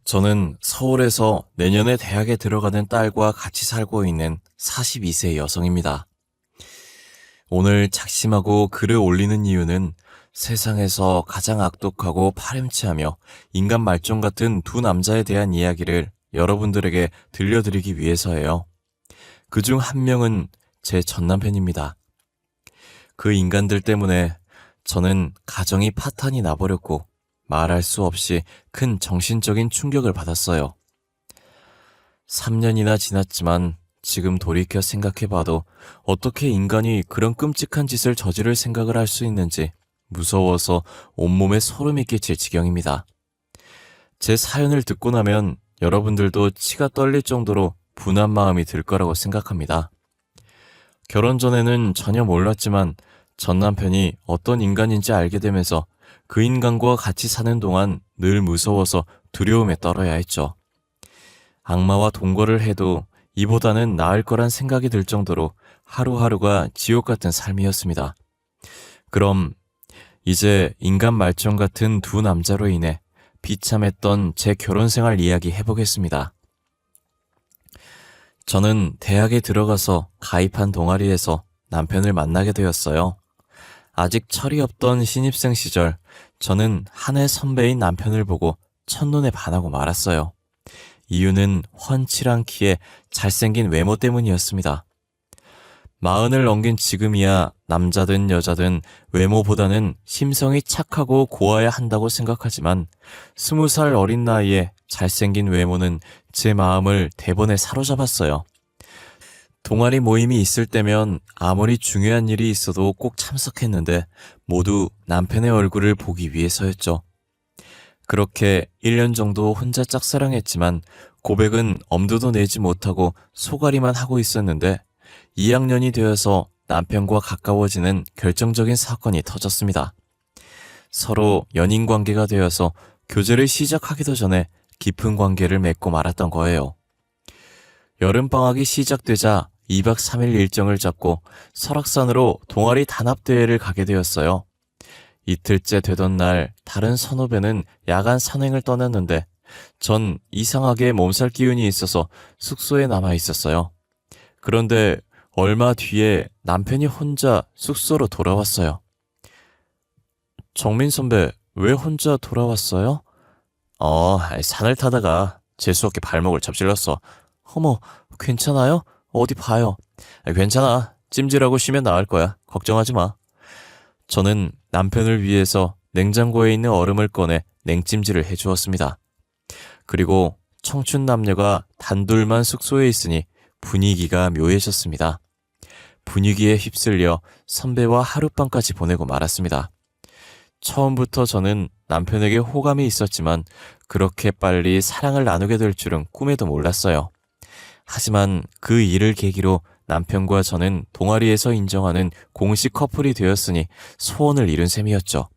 저는 서울에서 내년에 대학에 들어가는 딸과 같이 살고 있는 42세 여성입니다. 오늘 작심하고 글을 올리는 이유는 세상에서 가장 악독하고 파렴치하며 인간 말종 같은 두 남자에 대한 이야기를 여러분들에게 들려드리기 위해서예요. 그중 한 명은 제 전남편입니다. 그 인간들 때문에 저는 가정이 파탄이 나버렸고 말할 수 없이 큰 정신적인 충격을 받았어요. 3년이나 지났지만 지금 돌이켜 생각해봐도 어떻게 인간이 그런 끔찍한 짓을 저지를 생각을 할 수 있는지 무서워서 온몸에 소름이 끼칠 지경입니다. 제 사연을 듣고 나면 여러분들도 치가 떨릴 정도로 분한 마음이 들 거라고 생각합니다. 결혼 전에는 전혀 몰랐지만 전 남편이 어떤 인간인지 알게 되면서 그 인간과 같이 사는 동안 늘 무서워서 두려움에 떨어야 했죠. 악마와 동거를 해도 이보다는 나을 거란 생각이 들 정도로 하루하루가 지옥 같은 삶이었습니다. 그럼 이제 인간 말종 같은 두 남자로 인해 비참했던 제 결혼 생활 이야기 해보겠습니다. 저는 대학에 들어가서 가입한 동아리에서 남편을 만나게 되었어요. 아직 철이 없던 신입생 시절 저는 한 해 선배인 남편을 보고 첫눈에 반하고 말았어요. 이유는 훤칠한 키에 잘생긴 외모 때문이었습니다. 40을 넘긴 지금이야 남자든 여자든 외모보다는 심성이 착하고 고와야 한다고 생각하지만 20살 어린 나이에 잘생긴 외모는 제 마음을 대번에 사로잡았어요. 동아리 모임이 있을 때면 아무리 중요한 일이 있어도 꼭 참석했는데 모두 남편의 얼굴을 보기 위해서였죠. 그렇게 1년 정도 혼자 짝사랑했지만 고백은 엄두도 내지 못하고 소가리만 하고 있었는데 2학년이 되어서 남편과 가까워지는 결정적인 사건이 터졌습니다. 서로 연인 관계가 되어서 교제를 시작하기도 전에 깊은 관계를 맺고 말았던 거예요. 여름방학이 시작되자 2박 3일 일정을 잡고 설악산으로 동아리 단합대회를 가게 되었어요. 이틀째 되던 날 다른 선후배는 야간 산행을 떠났는데 전 이상하게 몸살 기운이 있어서 숙소에 남아 있었어요. 그런데 얼마 뒤에 남편이 혼자 숙소로 돌아왔어요. 정민 선배, 왜 혼자 돌아왔어요? 산을 타다가 재수없게 발목을 접질렀어. 어머, 괜찮아요? 어디 봐요. 괜찮아. 찜질하고 쉬면 나을 거야. 걱정하지 마. 저는 남편을 위해서 냉장고에 있는 얼음을 꺼내 냉찜질을 해주었습니다. 그리고 청춘 남녀가 단둘만 숙소에 있으니 분위기가 묘해졌습니다. 분위기에 휩쓸려 선배와 하룻밤까지 보내고 말았습니다. 처음부터 저는 남편에게 호감이 있었지만 그렇게 빨리 사랑을 나누게 될 줄은 꿈에도 몰랐어요. 하지만 그 일을 계기로 남편과 저는 동아리에서 인정하는 공식 커플이 되었으니 소원을 이룬 셈이었죠.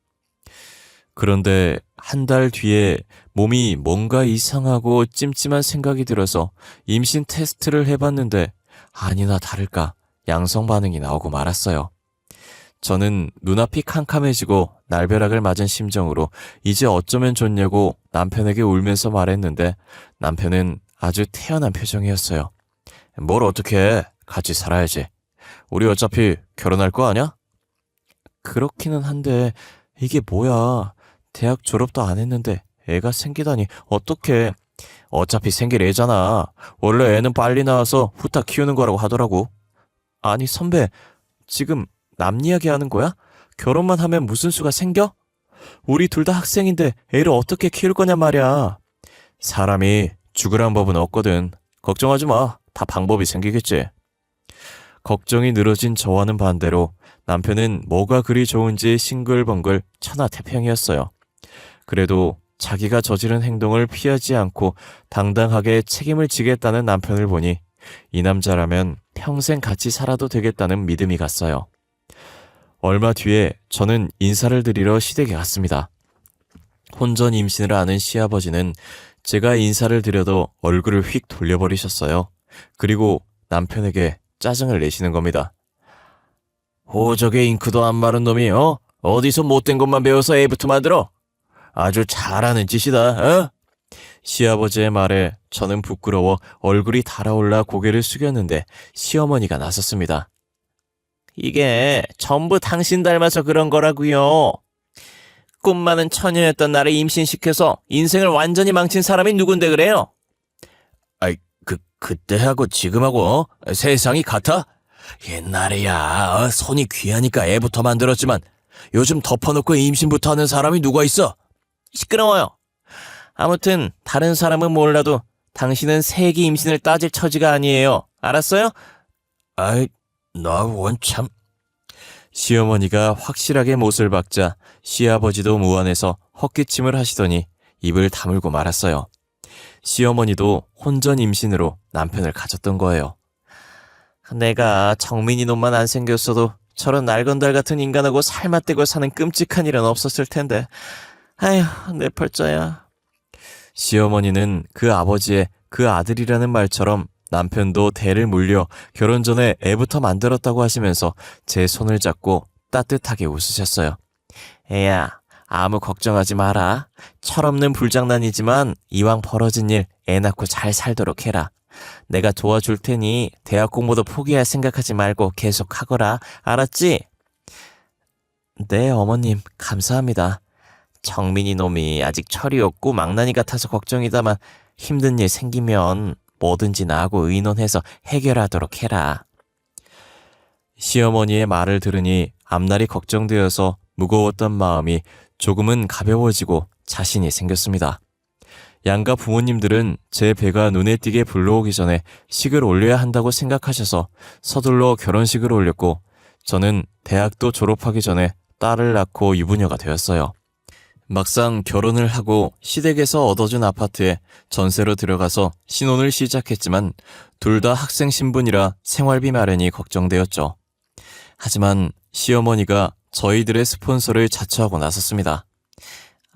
그런데 한 달 뒤에 몸이 뭔가 이상하고 찜찜한 생각이 들어서 임신 테스트를 해봤는데 아니나 다를까 양성 반응이 나오고 말았어요. 저는 눈앞이 캄캄해지고 날벼락을 맞은 심정으로 이제 어쩌면 좋냐고 남편에게 울면서 말했는데 남편은 아주 태연한 표정이었어요. 뭘 어떻게 해? 같이 살아야지. 우리 어차피 결혼할 거 아냐? 그렇기는 한데 이게 뭐야. 대학 졸업도 안 했는데 애가 생기다니 어떡해. 어차피 생길 애잖아. 원래 애는 빨리 나와서 후딱 키우는 거라고 하더라고. 아니 선배, 지금 남 이야기 하는 거야? 결혼만 하면 무슨 수가 생겨? 우리 둘 다 학생인데 애를 어떻게 키울 거냐 말이야. 사람이 죽으란 법은 없거든. 걱정하지 마. 다 방법이 생기겠지. 걱정이 늘어진 저와는 반대로 남편은 뭐가 그리 좋은지 싱글벙글 천하태평이었어요. 그래도 자기가 저지른 행동을 피하지 않고 당당하게 책임을 지겠다는 남편을 보니 이 남자라면 평생 같이 살아도 되겠다는 믿음이 갔어요. 얼마 뒤에 저는 인사를 드리러 시댁에 갔습니다. 혼전 임신을 아는 시아버지는 제가 인사를 드려도 얼굴을 휙 돌려버리셨어요. 그리고 남편에게 짜증을 내시는 겁니다. 호적의 잉크도 안 마른 놈이 어디서 못된 것만 배워서 애부터 만들어? 아주 잘하는 짓이다. 시아버지의 말에 저는 부끄러워 얼굴이 달아올라 고개를 숙였는데 시어머니가 나섰습니다. 이게 전부 당신 닮아서 그런 거라고요. 꿈 많은 처녀였던 나를 임신시켜서 인생을 완전히 망친 사람이 누군데 그래요? 아이, 그때하고 지금하고 세상이 같아? 옛날에야 손이 귀하니까 애부터 만들었지만 요즘 덮어놓고 임신부터 하는 사람이 누가 있어? 시끄러워요. 아무튼 다른 사람은 몰라도 당신은 세기 임신을 따질 처지가 아니에요. 알았어요? 아이, 나 원참... 시어머니가 확실하게 못을 박자 시아버지도 무안해서 헛기침을 하시더니 입을 다물고 말았어요. 시어머니도 혼전 임신으로 남편을 가졌던 거예요. 내가 정민이 놈만 안 생겼어도 저런 날건달 같은 인간하고 살맛대고 사는 끔찍한 일은 없었을 텐데. 아휴, 내 팔자야. 시어머니는 그 아버지의 그 아들이라는 말처럼 남편도 대를 물려 결혼 전에 애부터 만들었다고 하시면서 제 손을 잡고 따뜻하게 웃으셨어요. 애야, 아무 걱정하지 마라. 철없는 불장난이지만 이왕 벌어진 일 애 낳고 잘 살도록 해라. 내가 도와줄 테니 대학 공부도 포기할 생각하지 말고 계속 하거라. 알았지? 네, 어머님, 감사합니다. 정민이 놈이 아직 철이 없고 망나니 같아서 걱정이다만 힘든 일 생기면 뭐든지 나하고 의논해서 해결하도록 해라. 시어머니의 말을 들으니 앞날이 걱정되어서 무거웠던 마음이 조금은 가벼워지고 자신이 생겼습니다. 양가 부모님들은 제 배가 눈에 띄게 불러오기 전에 식을 올려야 한다고 생각하셔서 서둘러 결혼식을 올렸고 저는 대학도 졸업하기 전에 딸을 낳고 유부녀가 되었어요. 막상 결혼을 하고 시댁에서 얻어준 아파트에 전세로 들어가서 신혼을 시작했지만 둘 다 학생 신분이라 생활비 마련이 걱정되었죠. 하지만 시어머니가 저희들의 스폰서를 자처하고 나섰습니다.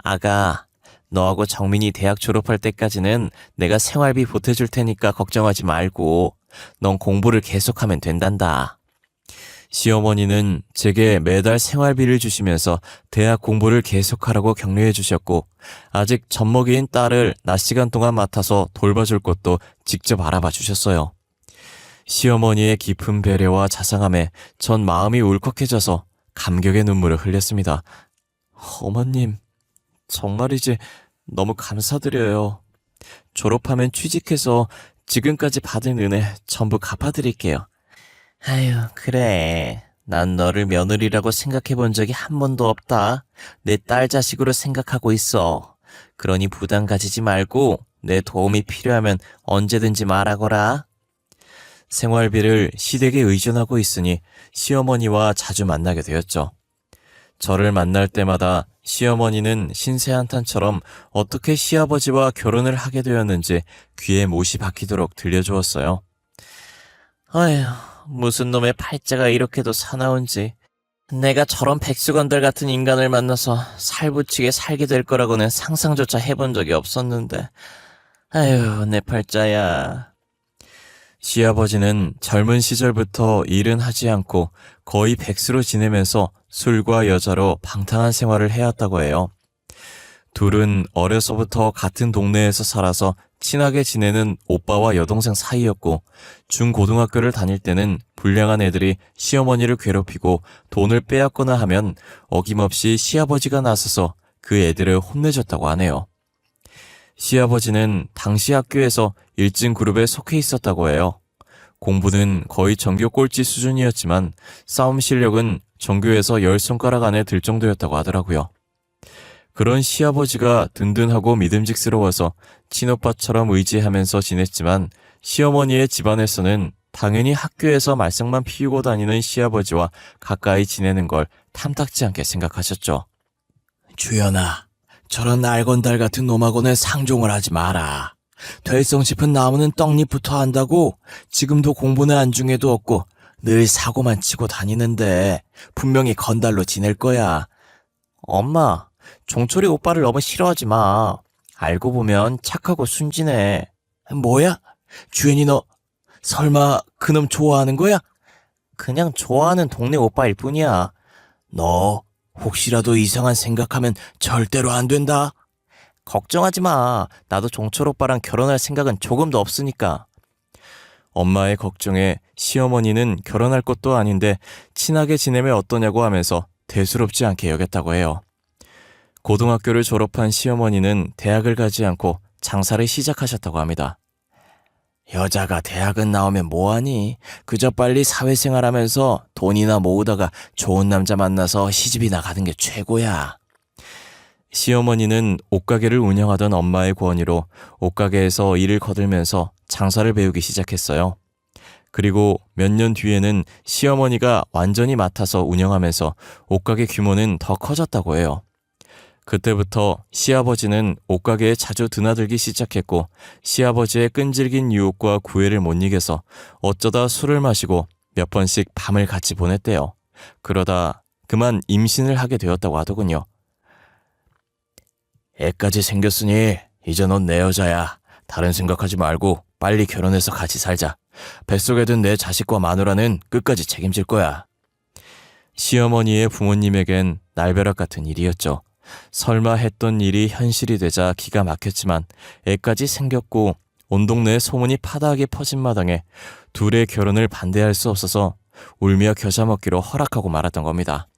아가, 너하고 정민이 대학 졸업할 때까지는 내가 생활비 보태줄 테니까 걱정하지 말고 넌 공부를 계속하면 된단다. 시어머니는 제게 매달 생활비를 주시면서 대학 공부를 계속하라고 격려해 주셨고 아직 젖먹이인 딸을 낮 시간 동안 맡아서 돌봐줄 것도 직접 알아봐 주셨어요. 시어머니의 깊은 배려와 자상함에 전 마음이 울컥해져서 감격의 눈물을 흘렸습니다. 어머님, 정말이지 너무 감사드려요. 졸업하면 취직해서 지금까지 받은 은혜 전부 갚아드릴게요. 아유, 그래. 난 너를 며느리라고 생각해 본 적이 한 번도 없다. 내 딸 자식으로 생각하고 있어. 그러니 부담 가지지 말고 내 도움이 필요하면 언제든지 말하거라. 생활비를 시댁에 의존하고 있으니 시어머니와 자주 만나게 되었죠. 저를 만날 때마다 시어머니는 신세한탄처럼 어떻게 시아버지와 결혼을 하게 되었는지 귀에 못이 박히도록 들려주었어요. 아휴, 무슨 놈의 팔자가 이렇게도 사나운지. 내가 저런 백수건들 같은 인간을 만나서 살부치게 살게 될 거라고는 상상조차 해본 적이 없었는데. 아휴, 내 팔자야. 시아버지는 젊은 시절부터 일은 하지 않고 거의 백수로 지내면서 술과 여자로 방탕한 생활을 해왔다고 해요. 둘은 어려서부터 같은 동네에서 살아서 친하게 지내는 오빠와 여동생 사이였고 중고등학교를 다닐 때는 불량한 애들이 시어머니를 괴롭히고 돈을 빼앗거나 하면 어김없이 시아버지가 나서서 그 애들을 혼내줬다고 하네요. 시아버지는 당시 학교에서 1등 그룹에 속해 있었다고 해요. 공부는 거의 전교 꼴찌 수준이었지만 싸움 실력은 전교에서 10손가락 안에 들 정도였다고 하더라고요. 그런 시아버지가 든든하고 믿음직스러워서 친오빠처럼 의지하면서 지냈지만 시어머니의 집안에서는 당연히 학교에서 말썽만 피우고 다니는 시아버지와 가까이 지내는 걸 탐탁지 않게 생각하셨죠. 주연아, 저런 알건달 같은 놈하고는 상종을 하지 마라. 될성 싶은 나무는 떡잎부터 한다고. 지금도 공부는 안중에도 없고 늘 사고만 치고 다니는데 분명히 건달로 지낼 거야. 엄마, 종철이 오빠를 너무 싫어하지 마. 알고 보면 착하고 순진해. 뭐야? 주연이 너 설마 그놈 좋아하는 거야? 그냥 좋아하는 동네 오빠일 뿐이야. 너 혹시라도 이상한 생각하면 절대로 안 된다. 걱정하지 마. 나도 종철 오빠랑 결혼할 생각은 조금도 없으니까. 엄마의 걱정에 시어머니는 결혼할 것도 아닌데 친하게 지내면 어떠냐고 하면서 대수롭지 않게 여겼다고 해요. 고등학교를 졸업한 시어머니는 대학을 가지 않고 장사를 시작하셨다고 합니다. 여자가 대학은 나오면 뭐하니? 그저 빨리 사회생활하면서 돈이나 모으다가 좋은 남자 만나서 시집이나 가는 게 최고야. 시어머니는 옷가게를 운영하던 엄마의 권유로 옷가게에서 일을 거들면서 장사를 배우기 시작했어요. 그리고 몇 년 뒤에는 시어머니가 완전히 맡아서 운영하면서 옷가게 규모는 더 커졌다고 해요. 그때부터 시아버지는 옷가게에 자주 드나들기 시작했고 시아버지의 끈질긴 유혹과 구애를 못 이겨서 어쩌다 술을 마시고 몇 번씩 밤을 같이 보냈대요. 그러다 그만 임신을 하게 되었다고 하더군요. 애까지 생겼으니 이제 넌 내 여자야. 다른 생각하지 말고 빨리 결혼해서 같이 살자. 뱃속에 든 내 자식과 마누라는 끝까지 책임질 거야. 시어머니의 부모님에겐 날벼락 같은 일이었죠. 설마 했던 일이 현실이 되자 기가 막혔지만 애까지 생겼고 온 동네에 소문이 파다하게 퍼진 마당에 둘의 결혼을 반대할 수 없어서 울며 겨자 먹기로 허락하고 말았던 겁니다.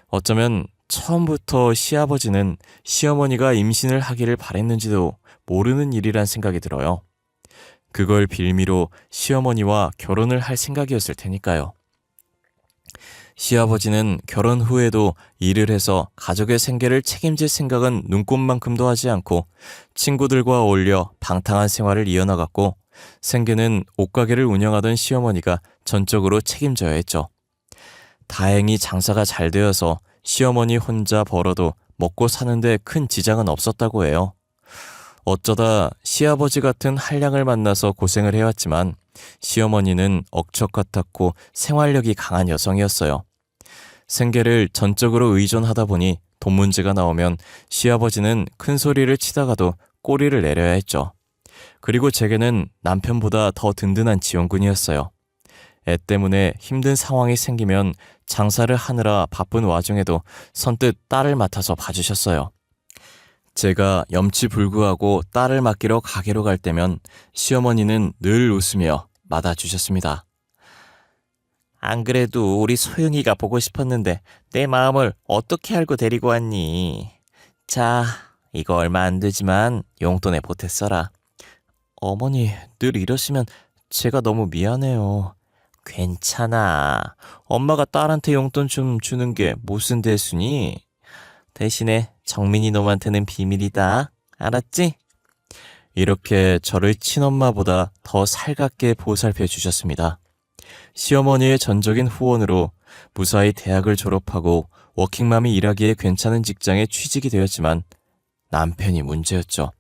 어쩌면 처음부터 시아버지는 시어머니가 임신을 하기를 바랬는지도 모르는 일이란 생각이 들어요. 그걸 빌미로 시어머니와 결혼을 할 생각이었을 테니까요. 시아버지는 결혼 후에도 일을 해서 가족의 생계를 책임질 생각은 눈꼽만큼도 하지 않고 친구들과 어울려 방탕한 생활을 이어나갔고 생계는 옷가게를 운영하던 시어머니가 전적으로 책임져야 했죠. 다행히 장사가 잘 되어서 시어머니 혼자 벌어도 먹고 사는데 큰 지장은 없었다고 해요. 어쩌다 시아버지 같은 한량을 만나서 고생을 해왔지만 시어머니는 억척 같았고 생활력이 강한 여성이었어요. 생계를 전적으로 의존하다 보니 돈 문제가 나오면 시아버지는 큰 소리를 치다가도 꼬리를 내려야 했죠. 그리고 제게는 남편보다 더 든든한 지원군이었어요. 애 때문에 힘든 상황이 생기면 장사를 하느라 바쁜 와중에도 선뜻 딸을 맡아서 봐주셨어요. 제가 염치불구하고 딸을 맡기러 가게로 갈 때면 시어머니는 늘 웃으며 맞아주셨습니다. 안 그래도 우리 소영이가 보고 싶었는데 내 마음을 어떻게 알고 데리고 왔니? 자, 이거 얼마 안 되지만 용돈에 보태 써라. 어머니, 늘 이러시면 제가 너무 미안해요. 괜찮아. 엄마가 딸한테 용돈 좀 주는 게 무슨 대수니? 대신에 정민이 놈한테는 비밀이다. 알았지? 이렇게 저를 친엄마보다 더 살갑게 보살펴 주셨습니다. 시어머니의 전적인 후원으로 무사히 대학을 졸업하고 워킹맘이 일하기에 괜찮은 직장에 취직이 되었지만 남편이 문제였죠.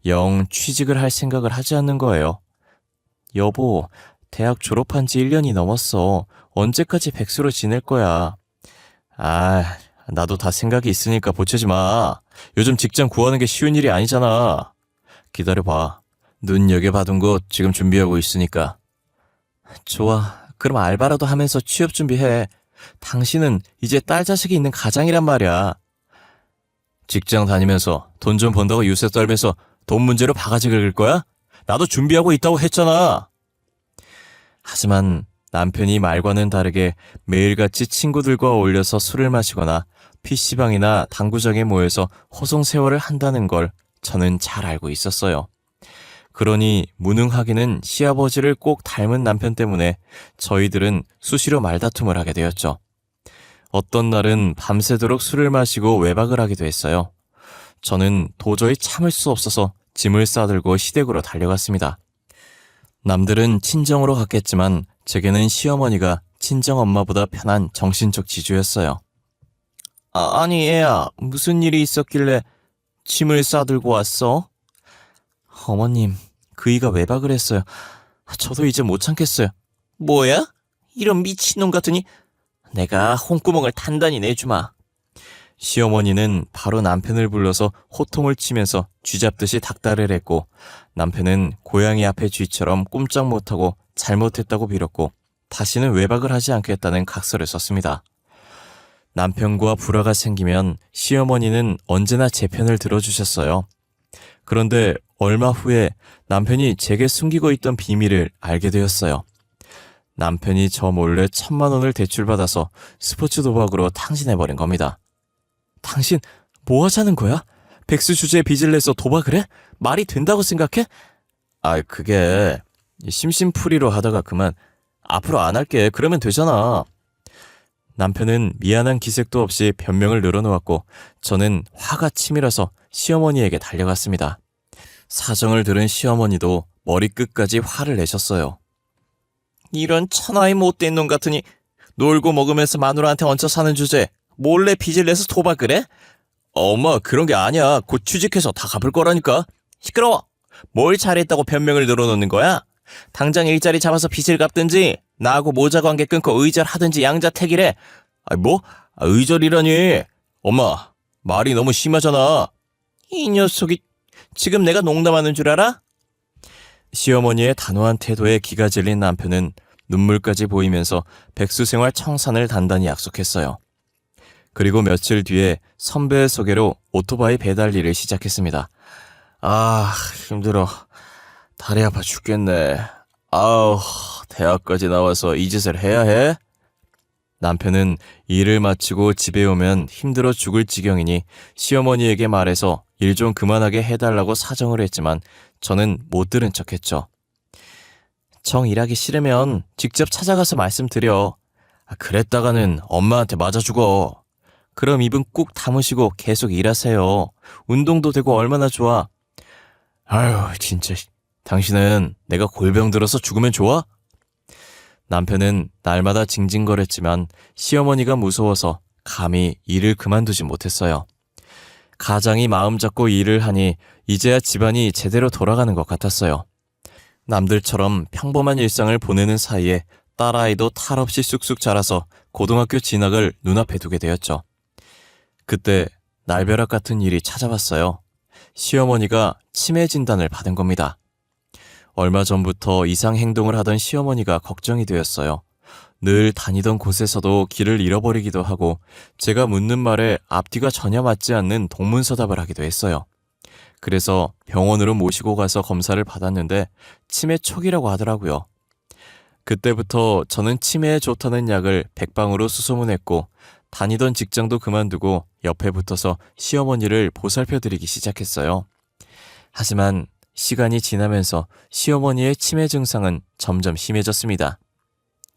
영 취직을 할 생각을 하지 않는 거예요. 여보, 대학 졸업한 지 1년이 넘었어. 언제까지 백수로 지낼 거야? 나도 다 생각이 있으니까 보채지 마. 요즘 직장 구하는 게 쉬운 일이 아니잖아. 기다려봐. 눈여겨봐둔 곳 지금 준비하고 있으니까. 좋아. 그럼 알바라도 하면서 취업 준비해. 당신은 이제 딸 자식이 있는 가장이란 말이야. 직장 다니면서 돈 좀 번다고 유세 떨면서 돈 문제로 바가지 긁을 거야? 나도 준비하고 있다고 했잖아. 하지만 남편이 말과는 다르게 매일같이 친구들과 어울려서 술을 마시거나 PC방이나 당구장에 모여서 허송세월을 한다는 걸 저는 잘 알고 있었어요. 그러니 무능하기는 시아버지를 꼭 닮은 남편 때문에 저희들은 수시로 말다툼을 하게 되었죠. 어떤 날은 밤새도록 술을 마시고 외박을 하기도 했어요. 저는 도저히 참을 수 없어서 짐을 싸들고 시댁으로 달려갔습니다. 남들은 친정으로 갔겠지만 제게는 시어머니가 친정엄마보다 편한 정신적 지주였어요. 아니 애야, 무슨 일이 있었길래 짐을 싸들고 왔어? 어머님, 그이가 외박을 했어요. 저도 이제 못 참겠어요. 뭐야? 이런 미친놈 같으니 내가 홍구멍을 단단히 내주마. 시어머니는 바로 남편을 불러서 호통을 치면서 쥐잡듯이 닥달을 했고 남편은 고양이 앞에 쥐처럼 꼼짝 못하고 잘못했다고 빌었고 다시는 외박을 하지 않겠다는 각서를 썼습니다. 남편과 불화가 생기면 시어머니는 언제나 제 편을 들어주셨어요. 그런데 얼마 후에 남편이 제게 숨기고 있던 비밀을 알게 되었어요. 남편이 저 몰래 1,000만 원을 대출받아서 스포츠 도박으로 탕진해버린 겁니다. 당신 뭐 하자는 거야? 백수 주제에 빚을 내서 도박을 해? 말이 된다고 생각해? 그게 심심풀이로 하다가 그만. 앞으로 안 할게. 그러면 되잖아. 남편은 미안한 기색도 없이 변명을 늘어놓았고 저는 화가 치밀어서 시어머니에게 달려갔습니다. 사정을 들은 시어머니도 머리끝까지 화를 내셨어요. 이런 천하의 못된 놈 같으니 놀고 먹으면서 마누라한테 얹혀 사는 주제에 몰래 빚을 내서 도박을 해? 엄마, 그런 게 아니야. 곧 취직해서 다 갚을 거라니까. 시끄러워. 뭘 잘했다고 변명을 늘어놓는 거야? 당장 일자리 잡아서 빚을 갚든지 나하고 모자 관계 끊고 의절하든지 양자택일해. 뭐? 의절이라니. 엄마, 말이 너무 심하잖아. 이 녀석이 지금 내가 농담하는 줄 알아? 시어머니의 단호한 태도에 기가 질린 남편은 눈물까지 보이면서 백수생활 청산을 단단히 약속했어요. 그리고 며칠 뒤에 선배의 소개로 오토바이 배달 일을 시작했습니다. 힘들어. 다리 아파 죽겠네. 대학까지 나와서 이 짓을 해야 해? 남편은 일을 마치고 집에 오면 힘들어 죽을 지경이니 시어머니에게 말해서 일 좀 그만하게 해달라고 사정을 했지만 저는 못 들은 척했죠. 정 일하기 싫으면 직접 찾아가서 말씀드려. 그랬다가는 엄마한테 맞아 죽어. 그럼 입은 꾹 다무시고 계속 일하세요. 운동도 되고 얼마나 좋아. 진짜. 당신은 내가 골병 들어서 죽으면 좋아? 남편은 날마다 징징거렸지만 시어머니가 무서워서 감히 일을 그만두지 못했어요. 가장이 마음 잡고 일을 하니 이제야 집안이 제대로 돌아가는 것 같았어요. 남들처럼 평범한 일상을 보내는 사이에 딸아이도 탈없이 쑥쑥 자라서 고등학교 진학을 눈앞에 두게 되었죠. 그때 날벼락 같은 일이 찾아왔어요. 시어머니가 치매 진단을 받은 겁니다. 얼마 전부터 이상 행동을 하던 시어머니가 걱정이 되었어요. 늘 다니던 곳에서도 길을 잃어버리기도 하고 제가 묻는 말에 앞뒤가 전혀 맞지 않는 동문서답을 하기도 했어요. 그래서 병원으로 모시고 가서 검사를 받았는데 치매 초기라고 하더라고요. 그때부터 저는 치매에 좋다는 약을 백방으로 수소문했고 다니던 직장도 그만두고 옆에 붙어서 시어머니를 보살펴드리기 시작했어요. 하지만 시간이 지나면서 시어머니의 치매 증상은 점점 심해졌습니다.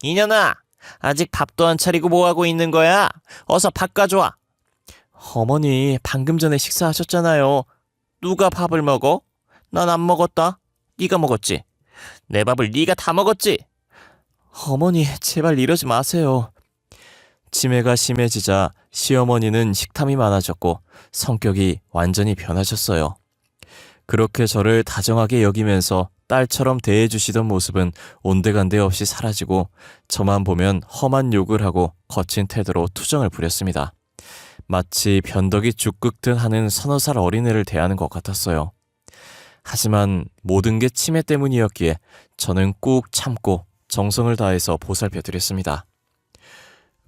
이년아, 아직 밥도 안 차리고 뭐하고 있는 거야? 어서 밥 가져와. 어머니, 방금 전에 식사하셨잖아요. 누가 밥을 먹어? 난 안 먹었다. 네가 먹었지? 내 밥을 네가 다 먹었지? 어머니, 제발 이러지 마세요. 치매가 심해지자 시어머니는 식탐이 많아졌고 성격이 완전히 변하셨어요. 그렇게 저를 다정하게 여기면서 딸처럼 대해주시던 모습은 온데간데 없이 사라지고 저만 보면 험한 욕을 하고 거친 태도로 투정을 부렸습니다. 마치 변덕이 죽 긁듯 하는 3~4살 어린애를 대하는 것 같았어요. 하지만 모든 게 치매 때문이었기에 저는 꾹 참고 정성을 다해서 보살펴드렸습니다.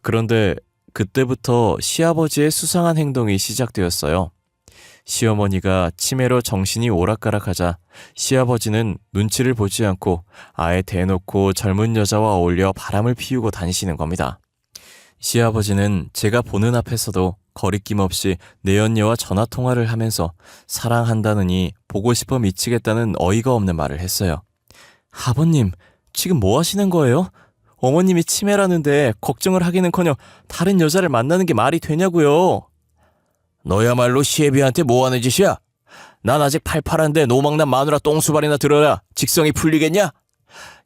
그런데 그때부터 시아버지의 수상한 행동이 시작되었어요. 시어머니가 치매로 정신이 오락가락하자 시아버지는 눈치를 보지 않고 아예 대놓고 젊은 여자와 어울려 바람을 피우고 다니시는 겁니다. 시아버지는 제가 보는 앞에서도 거리낌 없이 내연녀와 전화통화를 하면서 사랑한다느니 보고 싶어 미치겠다는 어이가 없는 말을 했어요. 아버님, 지금 뭐 하시는 거예요? 어머님이 치매라는데 걱정을 하기는커녕 다른 여자를 만나는 게 말이 되냐고요. 너야말로 시애비한테 뭐하는 짓이야? 난 아직 팔팔한데 노망난 마누라 똥수발이나 들어야 직성이 풀리겠냐?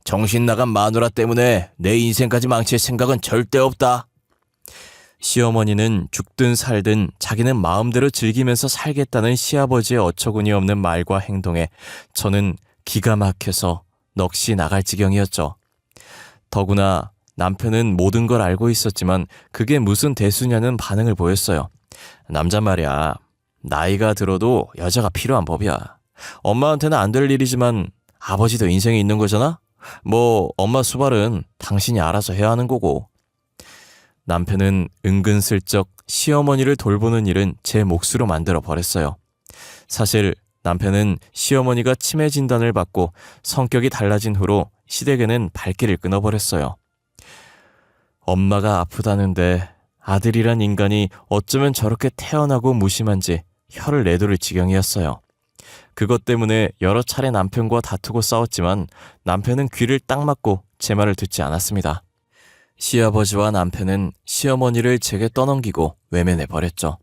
정신 나간 마누라 때문에 내 인생까지 망칠 생각은 절대 없다. 시어머니는 죽든 살든 자기는 마음대로 즐기면서 살겠다는 시아버지의 어처구니 없는 말과 행동에 저는 기가 막혀서 넋이 나갈 지경이었죠. 더구나 남편은 모든 걸 알고 있었지만 그게 무슨 대수냐는 반응을 보였어요. 남자 말이야. 나이가 들어도 여자가 필요한 법이야. 엄마한테는 안 될 일이지만 아버지도 인생이 있는 거잖아? 뭐 엄마 수발은 당신이 알아서 해야 하는 거고. 남편은 은근슬쩍 시어머니를 돌보는 일은 제 몫으로 만들어 버렸어요. 사실 남편은 시어머니가 치매 진단을 받고 성격이 달라진 후로 시댁에는 발길을 끊어버렸어요. 엄마가 아프다는데 아들이란 인간이 어쩌면 저렇게 태어나고 무심한지 혀를 내두를 지경이었어요. 그것 때문에 여러 차례 남편과 다투고 싸웠지만 남편은 귀를 딱 막고 제 말을 듣지 않았습니다. 시아버지와 남편은 시어머니를 제게 떠넘기고 외면해버렸죠.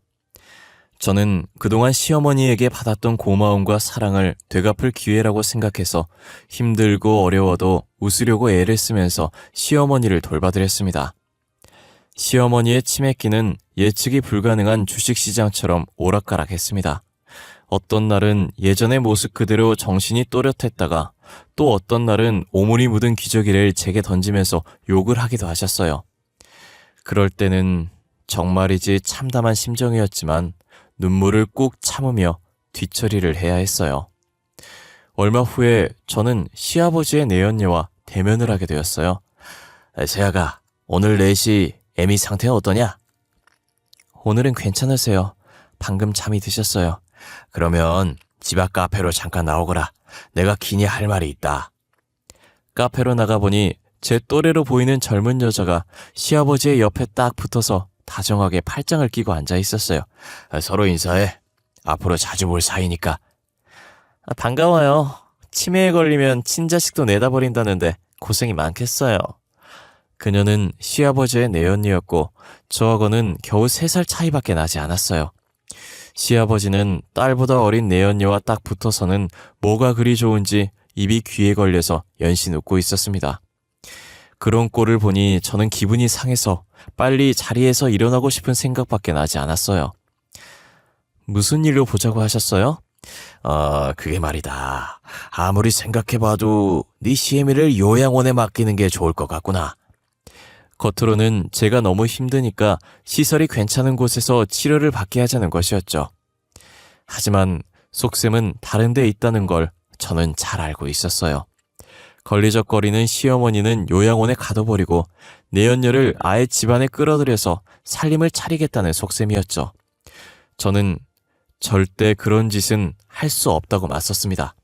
저는 그동안 시어머니에게 받았던 고마움과 사랑을 되갚을 기회라고 생각해서 힘들고 어려워도 웃으려고 애를 쓰면서 시어머니를 돌봐드렸습니다. 시어머니의 치매기는 예측이 불가능한 주식시장처럼 오락가락했습니다. 어떤 날은 예전의 모습 그대로 정신이 또렷했다가 또 어떤 날은 오물이 묻은 기저귀를 제게 던지면서 욕을 하기도 하셨어요. 그럴 때는 정말이지 참담한 심정이었지만 눈물을 꾹 참으며 뒤처리를 해야 했어요. 얼마 후에 저는 시아버지의 내연녀와 대면을 하게 되었어요. 세아가, 오늘 4시 애미 상태는 어떠냐? 오늘은 괜찮으세요. 방금 잠이 드셨어요. 그러면 집 앞 카페로 잠깐 나오거라. 내가 기니 할 말이 있다. 카페로 나가보니 제 또래로 보이는 젊은 여자가 시아버지의 옆에 딱 붙어서 다정하게 팔짱을 끼고 앉아 있었어요. 서로 인사해. 앞으로 자주 볼 사이니까. 반가워요. 치매에 걸리면 친자식도 내다버린다는데 고생이 많겠어요. 그녀는 시아버지의 내연녀였고 저하고는 겨우 3살 차이밖에 나지 않았어요. 시아버지는 딸보다 어린 내연녀와 딱 붙어서는 뭐가 그리 좋은지 입이 귀에 걸려서 연신 웃고 있었습니다. 그런 꼴을 보니 저는 기분이 상해서 빨리 자리에서 일어나고 싶은 생각밖에 나지 않았어요. 무슨 일로 보자고 하셨어요? 그게 말이다. 아무리 생각해봐도 네 시애미를 요양원에 맡기는 게 좋을 것 같구나. 겉으로는 제가 너무 힘드니까 시설이 괜찮은 곳에서 치료를 받게 하자는 것이었죠. 하지만 속셈은 다른 데 있다는 걸 저는 잘 알고 있었어요. 걸리적거리는 시어머니는 요양원에 가둬버리고 내연녀를 아예 집안에 끌어들여서 살림을 차리겠다는 속셈이었죠. 저는 절대 그런 짓은 할 수 없다고 맞섰습니다.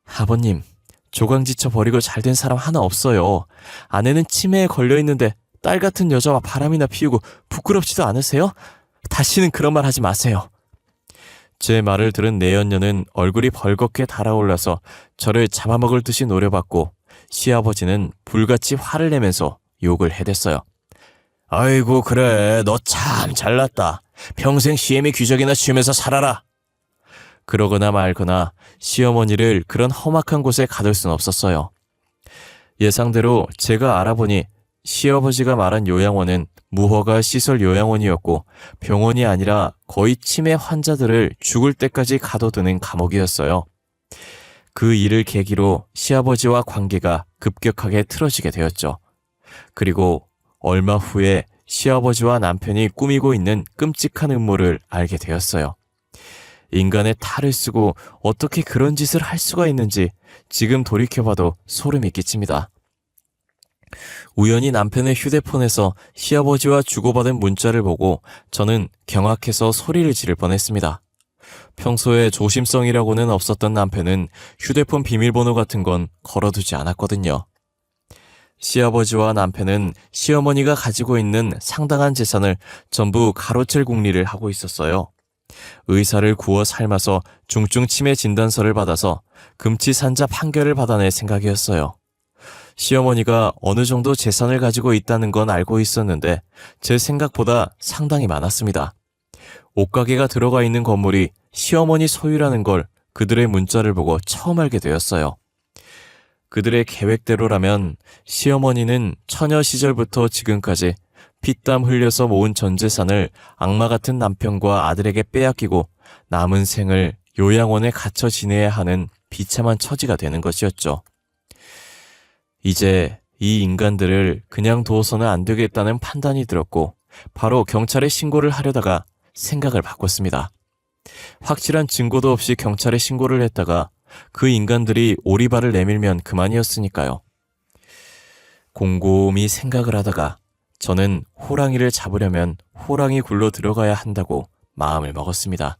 아버님, 조강지쳐 버리고 잘된 사람 하나 없어요. 아내는 치매에 걸려있는데 딸 같은 여자와 바람이나 피우고 부끄럽지도 않으세요? 다시는 그런 말 하지 마세요. 제 말을 들은 내연녀는 얼굴이 벌겋게 달아올라서 저를 잡아먹을 듯이 노려봤고 시아버지는 불같이 화를 내면서 욕을 해댔어요. 아이고 그래, 너 참 잘났다. 평생 시애미 귀적이나 쥐면서 살아라. 그러거나 말거나 시어머니를 그런 험악한 곳에 가둘 순 없었어요. 예상대로 제가 알아보니 시아버지가 말한 요양원은 무허가 시설 요양원이었고 병원이 아니라 거의 치매 환자들을 죽을 때까지 가둬두는 감옥이었어요. 그 일을 계기로 시아버지와 관계가 급격하게 틀어지게 되었죠. 그리고 얼마 후에 시아버지와 남편이 꾸미고 있는 끔찍한 음모를 알게 되었어요. 인간의 탈을 쓰고 어떻게 그런 짓을 할 수가 있는지 지금 돌이켜봐도 소름이 끼칩니다. 우연히 남편의 휴대폰에서 시아버지와 주고받은 문자를 보고 저는 경악해서 소리를 지를 뻔했습니다. 평소에 조심성이라고는 없었던 남편은 휴대폰 비밀번호 같은 건 걸어두지 않았거든요. 시아버지와 남편은 시어머니가 가지고 있는 상당한 재산을 전부 가로챌 궁리를 하고 있었어요. 의사를 구워 삶아서 중증 치매 진단서를 받아서 금치산자 판결을 받아낼 생각이었어요. 시어머니가 어느 정도 재산을 가지고 있다는 건 알고 있었는데 제 생각보다 상당히 많았습니다. 옷가게가 들어가 있는 건물이 시어머니 소유라는 걸 그들의 문자를 보고 처음 알게 되었어요. 그들의 계획대로라면 시어머니는 처녀 시절부터 지금까지 피땀 흘려서 모은 전 재산을 악마 같은 남편과 아들에게 빼앗기고 남은 생을 요양원에 갇혀 지내야 하는 비참한 처지가 되는 것이었죠. 이제 이 인간들을 그냥 두어서는 안 되겠다는 판단이 들었고 바로 경찰에 신고를 하려다가 생각을 바꿨습니다. 확실한 증거도 없이 경찰에 신고를 했다가 그 인간들이 오리발을 내밀면 그만이었으니까요. 곰곰이 생각을 하다가 저는 호랑이를 잡으려면 호랑이 굴로 들어가야 한다고 마음을 먹었습니다.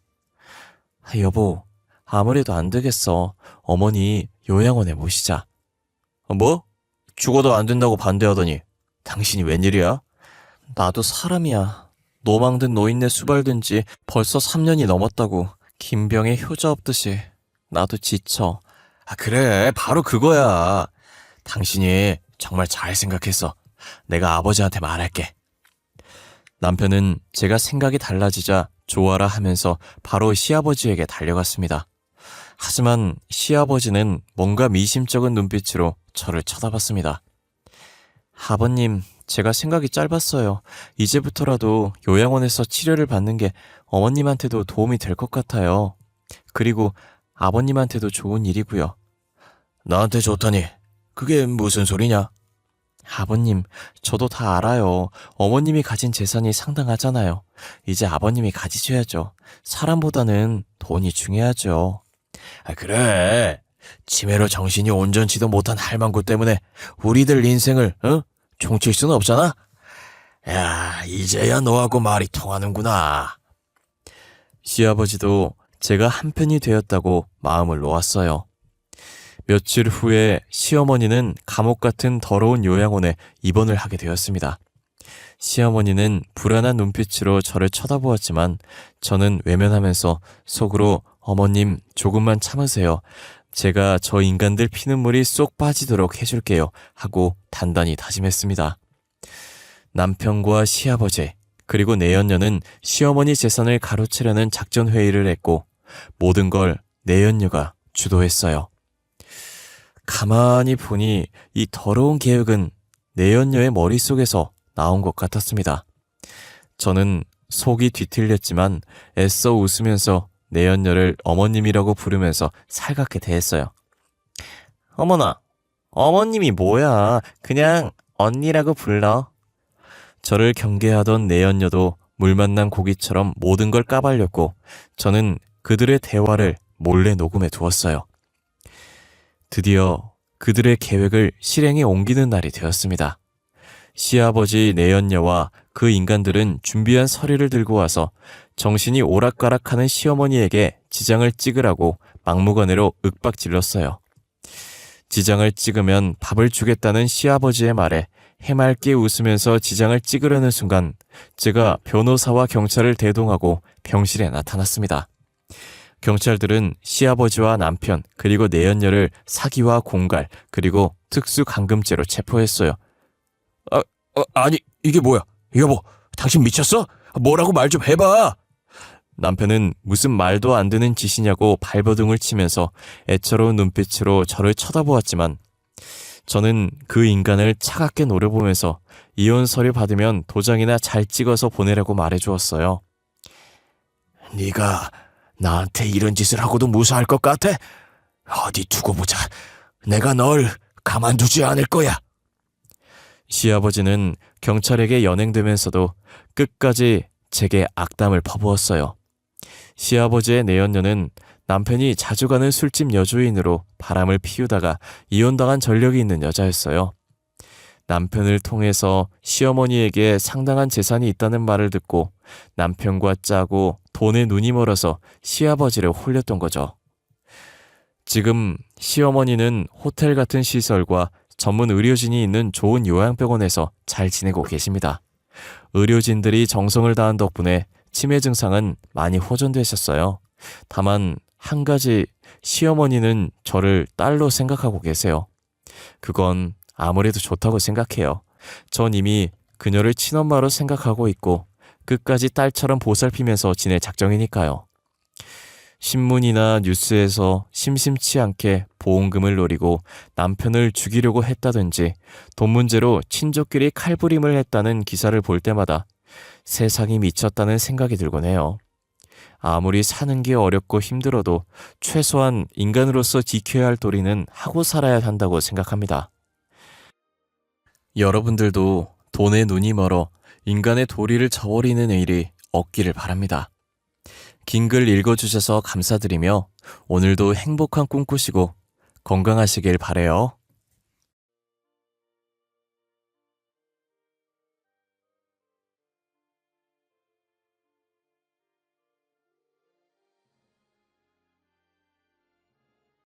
여보, 아무래도 안 되겠어. 어머니 요양원에 모시자. 뭐? 죽어도 안 된다고 반대하더니 당신이 웬일이야? 나도 사람이야. 노망든 노인네 수발된 지 벌써 3년이 넘었다고. 김병에 효자 없듯이. 나도 지쳐. 그래, 바로 그거야. 당신이 정말 잘 생각했어. 내가 아버지한테 말할게. 남편은 제가 생각이 달라지자 좋아라 하면서 바로 시아버지에게 달려갔습니다. 하지만 시아버지는 뭔가 미심쩍은 눈빛으로 저를 쳐다봤습니다. 아버님, 제가 생각이 짧았어요. 이제부터라도 요양원에서 치료를 받는 게 어머님한테도 도움이 될 것 같아요. 그리고 아버님한테도 좋은 일이고요. 나한테 좋다니, 그게 무슨 소리냐? 아버님, 저도 다 알아요. 어머님이 가진 재산이 상당하잖아요. 이제 아버님이 가지셔야죠. 사람보다는 돈이 중요하죠. 그래. 치매로 정신이 온전치도 못한 할망구 때문에 우리들 인생을 종칠 수는 없잖아. 야, 이제야 너하고 말이 통하는구나. 시아버지도 제가 한편이 되었다고 마음을 놓았어요. 며칠 후에 시어머니는 감옥 같은 더러운 요양원에 입원을 하게 되었습니다. 시어머니는 불안한 눈빛으로 저를 쳐다보았지만 저는 외면하면서 속으로 어머님 조금만 참으세요. 제가 저 인간들 피눈물이 쏙 빠지도록 해줄게요 하고 단단히 다짐했습니다. 남편과 시아버지 그리고 내연녀는 시어머니 재산을 가로채려는 작전 회의를 했고 모든 걸 내연녀가 주도했어요. 가만히 보니 이 더러운 계획은 내연녀의 머릿속에서 나온 것 같았습니다. 저는 속이 뒤틀렸지만 애써 웃으면서 내연녀를 어머님이라고 부르면서 살갑게 대했어요. 어머나, 어머님이 뭐야. 그냥 언니라고 불러. 저를 경계하던 내연녀도 물 만난 고기처럼 모든 걸 까발렸고 저는 그들의 대화를 몰래 녹음해 두었어요. 드디어 그들의 계획을 실행에 옮기는 날이 되었습니다. 시아버지 내연녀와 그 인간들은 준비한 서류를 들고 와서 정신이 오락가락하는 시어머니에게 지장을 찍으라고 막무가내로 윽박질렀어요. 지장을 찍으면 밥을 주겠다는 시아버지의 말에 해맑게 웃으면서 지장을 찍으려는 순간 제가 변호사와 경찰을 대동하고 병실에 나타났습니다. 경찰들은 시아버지와 남편 그리고 내연녀를 사기와 공갈 그리고 특수감금죄로 체포했어요. 아니 이게 뭐야? 여보, 당신 미쳤어? 뭐라고 말 좀 해봐. 남편은 무슨 말도 안 되는 짓이냐고 발버둥을 치면서 애처로운 눈빛으로 저를 쳐다보았지만 저는 그 인간을 차갑게 노려보면서 이혼 서류 받으면 도장이나 잘 찍어서 보내라고 말해주었어요. 네가 나한테 이런 짓을 하고도 무사할 것 같아? 어디 두고 보자. 내가 널 가만두지 않을 거야. 시아버지는 경찰에게 연행되면서도 끝까지 제게 악담을 퍼부었어요. 시아버지의 내연녀는 남편이 자주 가는 술집 여주인으로 바람을 피우다가 이혼당한 전력이 있는 여자였어요. 남편을 통해서 시어머니에게 상당한 재산이 있다는 말을 듣고 남편과 짜고 돈에 눈이 멀어서 시아버지를 홀렸던 거죠. 지금 시어머니는 호텔 같은 시설과 전문 의료진이 있는 좋은 요양병원에서 잘 지내고 계십니다. 의료진들이 정성을 다한 덕분에 치매 증상은 많이 호전되셨어요. 다만 한 가지, 시어머니는 저를 딸로 생각하고 계세요. 그건 아무래도 좋다고 생각해요. 전 이미 그녀를 친엄마로 생각하고 있고 끝까지 딸처럼 보살피면서 지낼 작정이니까요. 신문이나 뉴스에서 심심치 않게 보험금을 노리고 남편을 죽이려고 했다든지 돈 문제로 친족끼리 칼부림을 했다는 기사를 볼 때마다 세상이 미쳤다는 생각이 들곤 해요. 아무리 사는 게 어렵고 힘들어도 최소한 인간으로서 지켜야 할 도리는 하고 살아야 한다고 생각합니다. 여러분들도 돈에 눈이 멀어 인간의 도리를 저버리는 일이 없기를 바랍니다. 긴 글 읽어주셔서 감사드리며 오늘도 행복한 꿈 꾸시고 건강하시길 바래요.